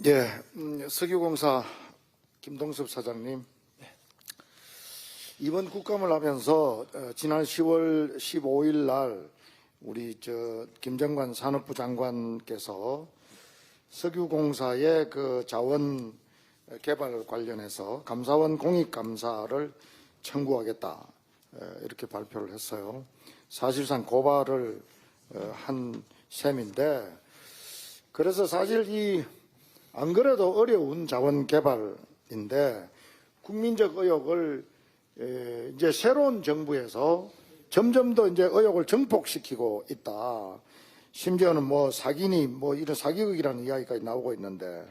예, 석유공사 김동섭 사장님, 이번 국감을 하면서 지난 10월 15일 날 우리 김정관 산업부 장관께서 석유공사의 그 자원 개발 관련해서 감사원 공익감사를 청구하겠다 이렇게 발표를 했어요. 사실상 고발을 한 셈인데, 그래서 사실 안 그래도 어려운 자원 개발인데 국민적 의혹을 이제 새로운 정부에서 점점 더 이제 의혹을 증폭시키고 있다. 심지어는 뭐 사기니 뭐 이런 사기극이라는 이야기까지 나오고 있는데,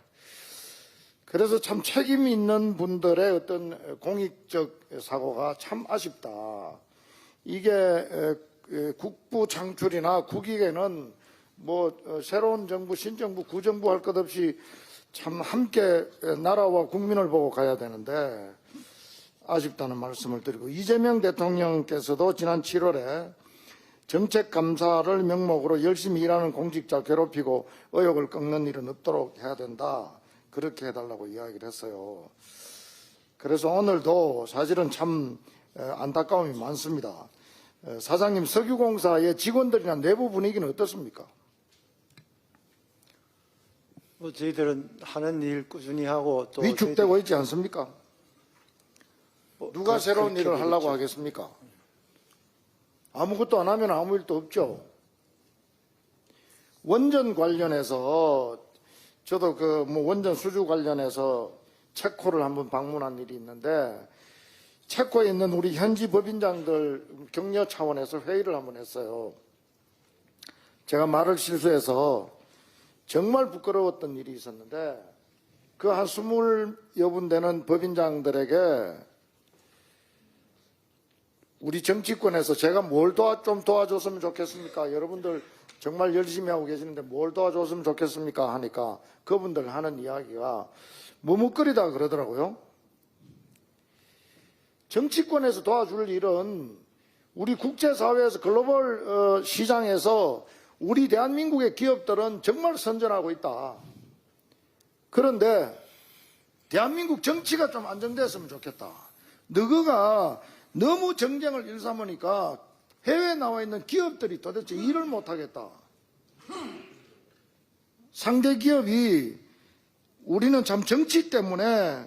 그래서 참 책임 있는 분들의 어떤 공익적 사고가 참 아쉽다. 이게 국부 창출이나 국익에는 뭐 새로운 정부, 신정부, 구정부 할 것 없이 참 함께 나라와 국민을 보고 가야 되는데 아쉽다는 말씀을 드리고, 이재명 대통령께서도 지난 7월에 정책감사를 명목으로 열심히 일하는 공직자 괴롭히고 의혹을 꺾는 일은 없도록 해야 된다, 그렇게 해달라고 이야기를 했어요. 그래서 오늘도 사실은 참 안타까움이 많습니다. 사장님, 석유공사의 직원들이나 내부 분위기는 어떻습니까? 뭐 저희들은 하는 일 꾸준히 하고 또 위축되고 있지 않습니까? 누가 새로운 일을 하려고 되겠죠. 하겠습니까? 아무것도 안 하면 아무 일도 없죠. 원전 관련해서 저도 원전 수주 관련해서 체코를 한번 방문한 일이 있는데, 체코에 있는 우리 현지 법인장들 격려 차원에서 회의를 한번 했어요. 제가 말을 실수해서 정말 부끄러웠던 일이 있었는데, 그 한 20여 분 되는 법인장들에게 우리 정치권에서 제가 뭘 좀 도와줬으면 좋겠습니까? 여러분들 정말 열심히 하고 계시는데 뭘 도와줬으면 좋겠습니까? 하니까 그분들 하는 이야기가 머뭇거리다 그러더라고요. 정치권에서 도와줄 일은 우리 국제사회에서 글로벌 시장에서 우리 대한민국의 기업들은 정말 선전하고 있다. 그런데 대한민국 정치가 좀 안정됐으면 좋겠다. 너희가 너무 정쟁을 일삼으니까 해외에 나와 있는 기업들이 도대체 일을 못하겠다. 상대 기업이 우리는 참 정치 때문에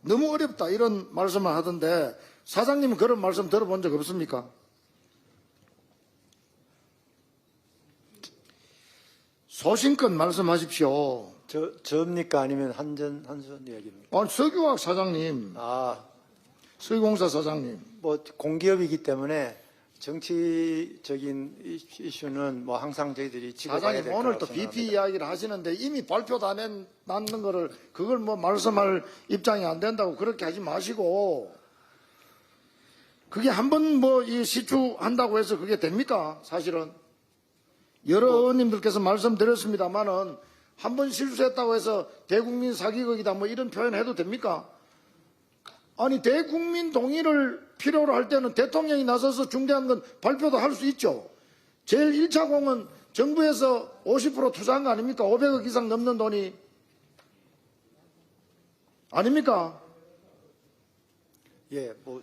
너무 어렵다, 이런 말씀을 하던데, 사장님은 그런 말씀 들어본 적 없습니까? 소신껏 말씀하십시오. 저입니까? 아니면 한전 이야기입니까? 아니, 석유화학 사장님, 석유공사 사장님. 뭐 공기업이기 때문에 정치적인 이슈는 뭐 항상 저희들이 지켜봐야 될 사장님, 거라고 오늘 또 BP 생각합니다. 이야기를 하시는데 이미 발표 다 냈는 거를 그걸 뭐 말씀할 입장이 안 된다고 그렇게 하지 마시고, 그게 한 번 뭐 이 시추한다고 해서 그게 됩니까? 사실은 여러 의원님들께서 말씀드렸습니다만은 한 번 실수했다고 해서 대국민 사기극이다 뭐 이런 표현 해도 됩니까? 아니, 대국민 동의를 필요로 할 때는 대통령이 나서서 중대한 건 발표도 할 수 있죠. 제일 1차 공은 정부에서 50% 투자한 거 아닙니까? 500억 이상 넘는 돈이 아닙니까? 예, 뭐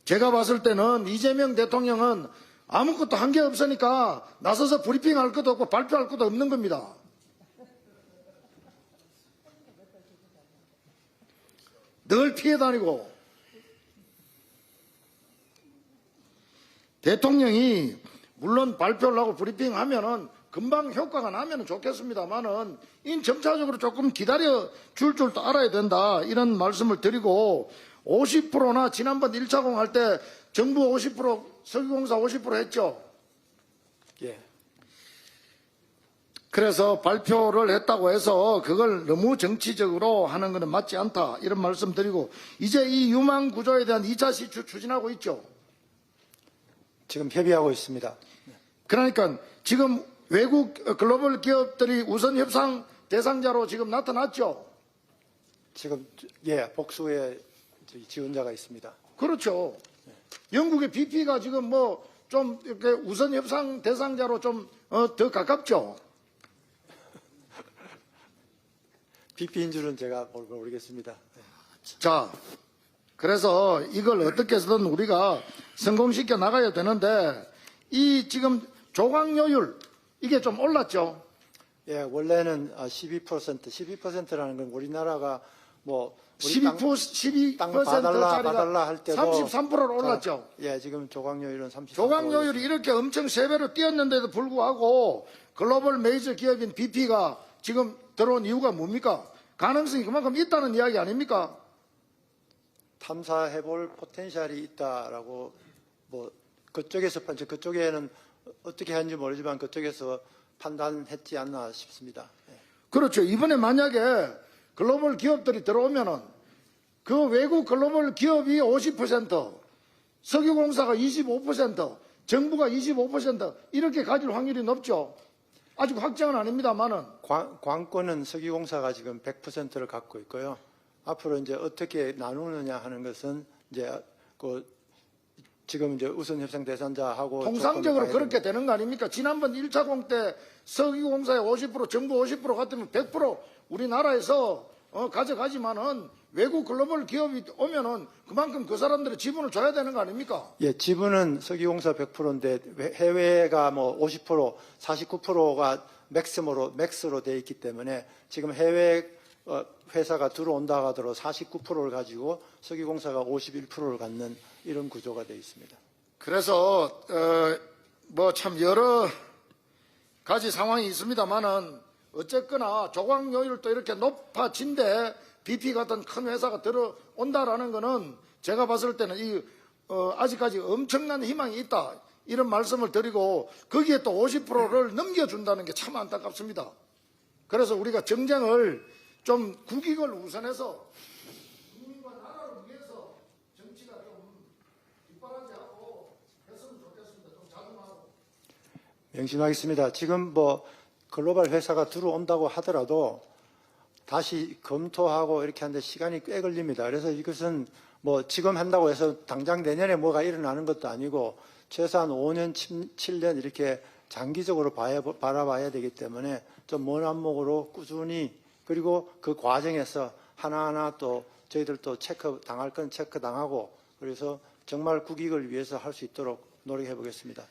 제가 봤을 때는 이재명 대통령은 아무것도 한 게 없으니까 나서서 브리핑할 것도 없고 발표할 것도 없는 겁니다. 늘 피해 다니고, 대통령이 물론 발표를 하고 브리핑하면은 금방 효과가 나면은 좋겠습니다만은 점차적으로 조금 기다려 줄 줄도 알아야 된다, 이런 말씀을 드리고, 50%나 지난번 1차 공 할 때 정부 50%, 석유공사 50% 했죠. 예. 그래서 발표를 했다고 해서 그걸 너무 정치적으로 하는 것은 맞지 않다, 이런 말씀 드리고, 이제 이 유망 구조에 대한 2차 시추 추진하고 있죠. 지금 협의하고 있습니다. 그러니까 지금 외국 글로벌 기업들이 우선 협상 대상자로 지금 나타났죠. 지금 예, 복수의 지원자가 있습니다. 그렇죠. 영국의 BP가 지금 뭐 좀 이렇게 우선 협상 대상자로 좀 더 가깝죠. BP인 줄은 제가 모르겠습니다. 자, 그래서 이걸 어떻게 해서든 우리가 성공시켜 나가야 되는데 이 지금 조강료율 이게 좀 올랐죠. 예, 원래는 12%라는 건 우리나라가 뭐 우리 12%짜리가 땅 봐달라 할 때도 33%로 올랐죠. 예, 지금 조강료율은 33%. 조강료율이 이렇게 엄청 3배로 뛰었는데도 불구하고 글로벌 메이저 기업인 BP가 지금 들어온 이유가 뭡니까? 가능성이 그만큼 있다는 이야기 아닙니까? 탐사해볼 포텐셜이 있다라고 뭐 그쪽에는 어떻게 하는지 모르지만 그쪽에서 판단했지 않나 싶습니다. 예. 그렇죠. 이번에 만약에 글로벌 기업들이 들어오면은 그 외국 글로벌 기업이 50%, 석유공사가 25%, 정부가 25% 이렇게 가질 확률이 높죠. 아직 확정은 아닙니다만은. 관건은 석유공사가 지금 100%를 갖고 있고요. 앞으로 이제 어떻게 나누느냐 하는 것은 이제 지금 이제 우선 협상 대상자하고 통상적으로 그렇게 되는 거 아닙니까? 지난번 1차 공때 석유공사의 50%, 정부 50% 같으면 100% 우리나라에서 가져가지만은 외국 글로벌 기업이 오면은 그만큼 그 사람들의 지분을 줘야 되는 거 아닙니까? 예, 지분은 석유공사 100%인데 해외가 뭐 50%, 49%가 맥스로 돼 있기 때문에 지금 해외 회사가 들어온다 하더라도 49%를 가지고 석유공사가 51%를 갖는 이런 구조가 되어 있습니다. 그래서 뭐 참 여러 가지 상황이 있습니다만은 어쨌거나 조광료율도 이렇게 높아진데 BP 같은 큰 회사가 들어온다라는 거는 제가 봤을 때는 아직까지 엄청난 희망이 있다 이런 말씀을 드리고 거기에 또 50%를 넘겨준다는 게 참 안타깝습니다. 그래서 우리가 정쟁을 좀 국익을 우선해서 국민과 나라를 위해서 정치가 좀 뒷바라지하고 했으면 좋겠습니다. 좀 자중하고. 명심하겠습니다. 지금 뭐 글로벌 회사가 들어온다고 하더라도 다시 검토하고 이렇게 하는데 시간이 꽤 걸립니다. 그래서 이것은 뭐 지금 한다고 해서 당장 내년에 뭐가 일어나는 것도 아니고 최소한 5년, 7년 이렇게 장기적으로 바라봐야 되기 때문에 좀 먼 안목으로 꾸준히 그리고 그 과정에서 하나하나 또 저희들도 체크 당할 건 체크 당하고 그래서 정말 국익을 위해서 할 수 있도록 노력해 보겠습니다.